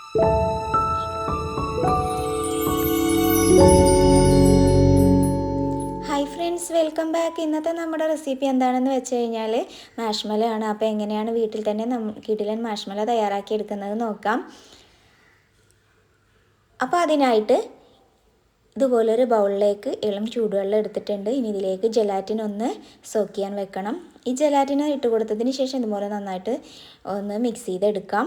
Hi friends, welcome back. ഇന്നത്തെ നമ്മുടെ recipe എന്താണെന്ന് വെച്ച് കഴിഞ്ഞാൽ മാഷ്മലോ ആണ്. അപ്പോൾ എങ്ങനെയാണ് വീട്ടിൽ തന്നെ കിടിലൻ മാഷ്മല തയ്യാറാക്കി എടുക്കുന്നത് നോക്കാം. അപ്പോൾ അതിനായിട്ട് ഇതുപോലൊരു ബൗളിലേക്ക് ഇളം ചൂടുവെള്ളം എടുത്തിട്ടുണ്ട്. ഇനി ഇതിലേക്ക് ജെലാറ്റിൻ ഒന്ന് സോക്ക് ചെയ്യാൻ വെക്കണം. ഈ ജെലാറ്റിൻ ഇട്ട് കൊടുത്തതിന് ശേഷം ഇതുപോലെ നന്നായിട്ട് ഒന്ന് മിക്സ് ചെയ്തെടുക്കാം.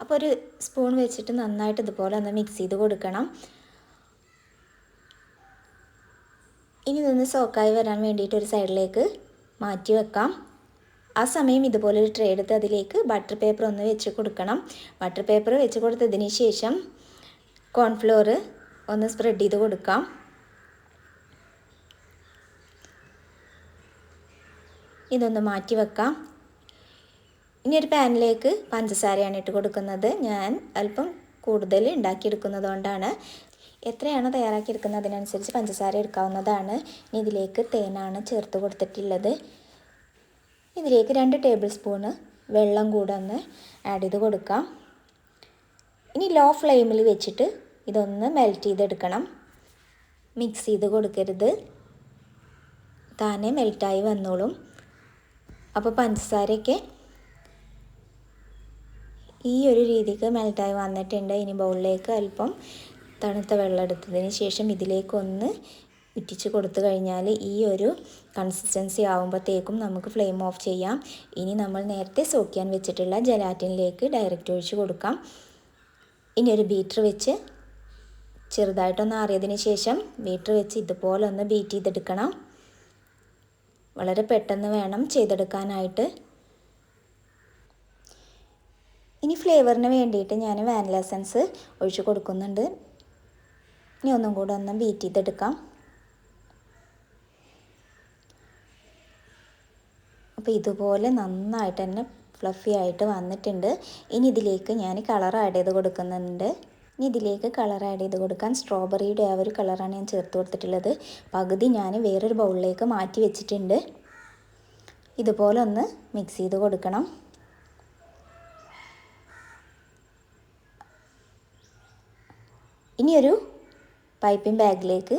അപ്പോൾ ഒരു സ്പൂൺ വെച്ചിട്ട് നന്നായിട്ട് ഇതുപോലെ ഒന്ന് മിക്സ് ചെയ്ത് കൊടുക്കണം. ഇനി ഇതൊന്ന് സോക്കായി വരാൻ വേണ്ടിയിട്ട് ഒരു സൈഡിലേക്ക് മാറ്റി വെക്കാം. ആ സമയം ഇതുപോലെ ഒരു ട്രേ എടുത്ത് അതിലേക്ക് ബട്ടർ പേപ്പർ ഒന്ന് വെച്ച് കൊടുക്കണം. ബട്ടർ പേപ്പർ വെച്ച് കൊടുത്തതിന് ശേഷം കോൺഫ്ലോർ ഒന്ന് സ്പ്രെഡ് ചെയ്ത് കൊടുക്കാം. ഇതൊന്ന് മാറ്റി വെക്കാം. ഇനി ഒരു പാനിലേക്ക് പഞ്ചസാരയാണ് ഇട്ട് കൊടുക്കുന്നത്. ഞാൻ അല്പം കൂടുതൽ ഉണ്ടാക്കിയെടുക്കുന്നത് കൊണ്ടാണ്. എത്രയാണോ തയ്യാറാക്കിയെടുക്കുന്നത് അതിനനുസരിച്ച് പഞ്ചസാര എടുക്കാവുന്നതാണ്. ഇനി ഇതിലേക്ക് തേനാണ് ചേർത്ത് കൊടുത്തിട്ടുള്ളത്. ഇതിലേക്ക് 2 ടേബിൾ സ്പൂണ് വെള്ളം കൂടെ ഒന്ന് ആഡ് ചെയ്ത് കൊടുക്കാം. ഇനി ലോ ഫ്ലെയിമിൽ വെച്ചിട്ട് ഇതൊന്ന് മെൽറ്റ് ചെയ്തെടുക്കണം. മിക്സ് ചെയ്ത് കൊടുക്കരുത്, താനെ മെൽറ്റായി വന്നോളും. അപ്പോൾ പഞ്ചസാരയൊക്കെ ഈ ഒരു രീതിക്ക് മെൽറ്റായി വന്നിട്ടുണ്ട്. ഇനി ബൗളിലേക്ക് അല്പം തണുത്ത വെള്ളം എടുത്തതിന് ശേഷം ഇതിലേക്കൊന്ന് ഇറ്റിച്ച് കൊടുത്തു കഴിഞ്ഞാൽ ഈ ഒരു കൺസിസ്റ്റൻസി ആകുമ്പോഴത്തേക്കും നമുക്ക് ഫ്ലെയിം ഓഫ് ചെയ്യാം. ഇനി നമ്മൾ നേരത്തെ സോക്ക് ചെയ്യാൻ വെച്ചിട്ടുള്ള ജെലാറ്റിനിലേക്ക് ഡയറക്റ്റ് ഒഴിച്ച് കൊടുക്കാം. ഇനി ഒരു ബീറ്റർ വെച്ച് ചെറുതായിട്ടൊന്ന് ആറിയതിന് ശേഷം ബീറ്റർ വെച്ച് ഇതുപോലെ ഒന്ന് ബീറ്റ് ചെയ്തെടുക്കണം. വളരെ പെട്ടെന്ന് വേണം ചെയ്തെടുക്കാനായിട്ട്. ഇനി ഫ്ലേവറിന് വേണ്ടിയിട്ട് ഞാൻ വാനില എസൻസ് ഒഴിച്ച് കൊടുക്കുന്നുണ്ട്. ഇനി ഒന്നും കൂടെ ഒന്ന് ബീറ്റ് ചെയ്തെടുക്കാം. അപ്പോൾ ഇതുപോലെ നന്നായിട്ട് തന്നെ ഫ്ലഫി ആയിട്ട് വന്നിട്ടുണ്ട്. ഇനി ഇതിലേക്ക് ഞാൻ കളർ ആഡ് ചെയ്ത് കൊടുക്കുന്നുണ്ട്. ഇനി ഇതിലേക്ക് കളർ ആഡ് ചെയ്ത് കൊടുക്കാൻ സ്ട്രോബെറിയുടെ ആ ഒരു കളറാണ് ഞാൻ ചേർത്ത് കൊടുത്തിട്ടുള്ളത്. പകുതി ഞാൻ വേറൊരു ബൗളിലേക്ക് മാറ്റി വെച്ചിട്ടുണ്ട്. ഇതുപോലെ ഒന്ന് മിക്സ് ചെയ്ത് കൊടുക്കണം. ഇനിയൊരു പൈപ്പിംഗ് ബാഗിലേക്ക്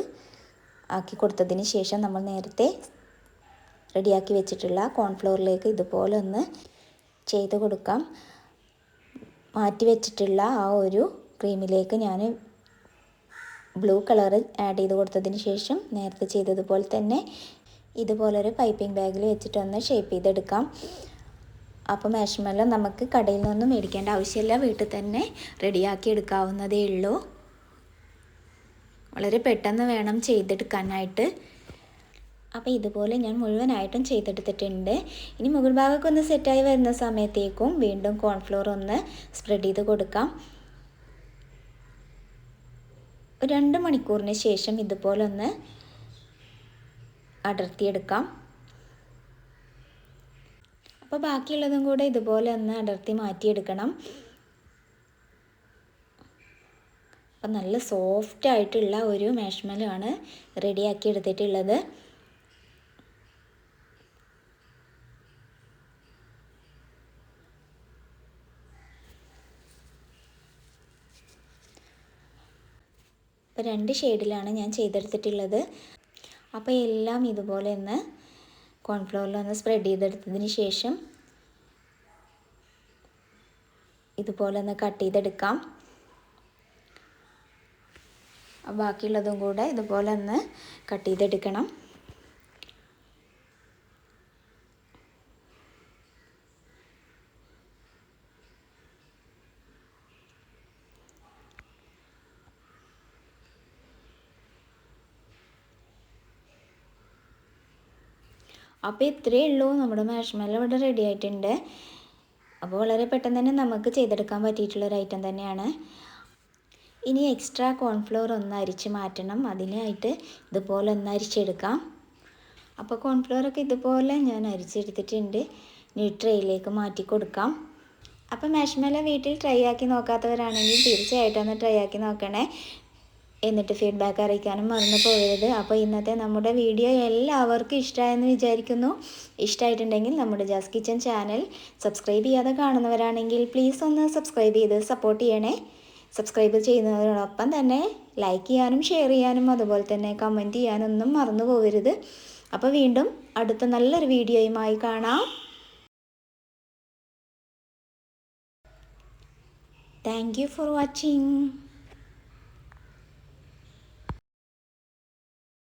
ആക്കി കൊടുത്തതിന് ശേഷം നമ്മൾ നേരത്തെ റെഡിയാക്കി വെച്ചിട്ടുള്ള കോൺഫ്ലോറിലേക്ക് ഇതുപോലെ ഒന്ന് ചെയ്ത് കൊടുക്കാം. മാറ്റി വെച്ചിട്ടുള്ള ആ ഒരു ക്രീമിലേക്ക് ഞാൻ ബ്ലൂ കളർ ആഡ് ചെയ്ത് കൊടുത്തതിന് ശേഷം നേരത്തെ ചെയ്തതുപോലെ തന്നെ ഇതുപോലൊരു പൈപ്പിംഗ് ബാഗിൽ വെച്ചിട്ടൊന്ന് ഷേപ്പ് ചെയ്തെടുക്കാം. അപ്പോൾ മാഷ്മലോ നമുക്ക് കടയിൽ നിന്നും മേടിക്കേണ്ട ആവശ്യമില്ല, വീട്ടിൽ തന്നെ റെഡിയാക്കി എടുക്കാവുന്നതേ ഉള്ളൂ. വളരെ പെട്ടെന്ന് വേണം ചെയ്തെടുക്കാനായിട്ട്. അപ്പോൾ ഇതുപോലെ ഞാൻ മുഴുവനായിട്ടും ചെയ്തെടുത്തിട്ടുണ്ട്. ഇനി മുകൾ ഭാഗമൊക്കെ ഒന്ന് സെറ്റായി വരുന്ന സമയത്തേക്കും വീണ്ടും കോൺഫ്ലോർ ഒന്ന് സ്പ്രെഡ് ചെയ്ത് കൊടുക്കാം. 2 മണിക്കൂറിന് ശേഷം ഇതുപോലെ ഒന്ന് അടർത്തിയെടുക്കാം. അപ്പോൾ ബാക്കിയുള്ളതും കൂടെ ഇതുപോലെ ഒന്ന് അടർത്തി മാറ്റിയെടുക്കണം. അപ്പം നല്ല സോഫ്റ്റ് ആയിട്ടുള്ള ഒരു മാഷ്മലോ ആണ് റെഡിയാക്കി എടുത്തിട്ടുള്ളത്. അപ്പോൾ 2 ഷെയ്ഡിലാണ് ഞാൻ ചെയ്തെടുത്തിട്ടുള്ളത്. അപ്പോൾ എല്ലാം ഇതുപോലെ ഒന്ന് കോൺഫ്ലോറിലൊന്ന് സ്പ്രെഡ് ചെയ്തെടുത്തതിന് ശേഷം ഇതുപോലെ ഒന്ന് കട്ട് ചെയ്തെടുക്കാം. ബാക്കിയുള്ളതും കൂടെ ഇതുപോലെ ഒന്ന് കട്ട് ചെയ്തെടുക്കണം. അപ്പോൾ ഇത്രയേ ഉള്ളൂ, നമ്മുടെ മാഷ്മലോ ഇവിടെ റെഡി ആയിട്ടുണ്ട്. അപ്പോൾ വളരെ പെട്ടെന്ന് തന്നെ നമുക്ക് ചെയ്തെടുക്കാൻ പറ്റിയിട്ടുള്ളൊരു ഐറ്റം തന്നെയാണ്. ഇനി എക്സ്ട്രാ കോൺഫ്ലോർ ഒന്ന് അരിച്ച് മാറ്റണം. അതിനായിട്ട് ഇതുപോലെ ഒന്ന് അരിച്ചെടുക്കാം. അപ്പോൾ കോൺഫ്ലോറൊക്കെ ഇതുപോലെ ഞാൻ അരിച്ചെടുത്തിട്ടുണ്ട്. ഇനി ട്രേയിലേക്ക് മാറ്റി കൊടുക്കാം. അപ്പോൾ മാഷ്മലോ വീട്ടിൽ ട്രൈ ആക്കി നോക്കാത്തവരാണെങ്കിൽ തീർച്ചയായിട്ടും ഒന്ന് ട്രൈ ആക്കി നോക്കണേ. എന്നിട്ട് ഫീഡ്ബാക്ക് അറിയിക്കാനും മറന്നു പോകരുത്. അപ്പോൾ ഇന്നത്തെ നമ്മുടെ വീഡിയോ എല്ലാവർക്കും ഇഷ്ടമായെന്ന് വിചാരിക്കുന്നു. ഇഷ്ടമായിട്ടുണ്ടെങ്കിൽ നമ്മുടെ ജാസ് കിച്ചൻ ചാനൽ സബ്സ്ക്രൈബ് ചെയ്യാതെ കാണുന്നവരാണെങ്കിൽ പ്ലീസ് ഒന്ന് സബ്സ്ക്രൈബ് ചെയ്ത് സപ്പോർട്ട് ചെയ്യണേ. സബ്സ്ക്രൈബ് ചെയ്യുന്നതിനോടൊപ്പം തന്നെ ലൈക്ക് ചെയ്യാനും ഷെയർ ചെയ്യാനും അതുപോലെ തന്നെ കമൻറ്റ് ചെയ്യാനൊന്നും മറന്നു പോകരുത്. അപ്പോൾ വീണ്ടും അടുത്ത നല്ലൊരു വീഡിയോയുമായി കാണാം. Thank you for watching.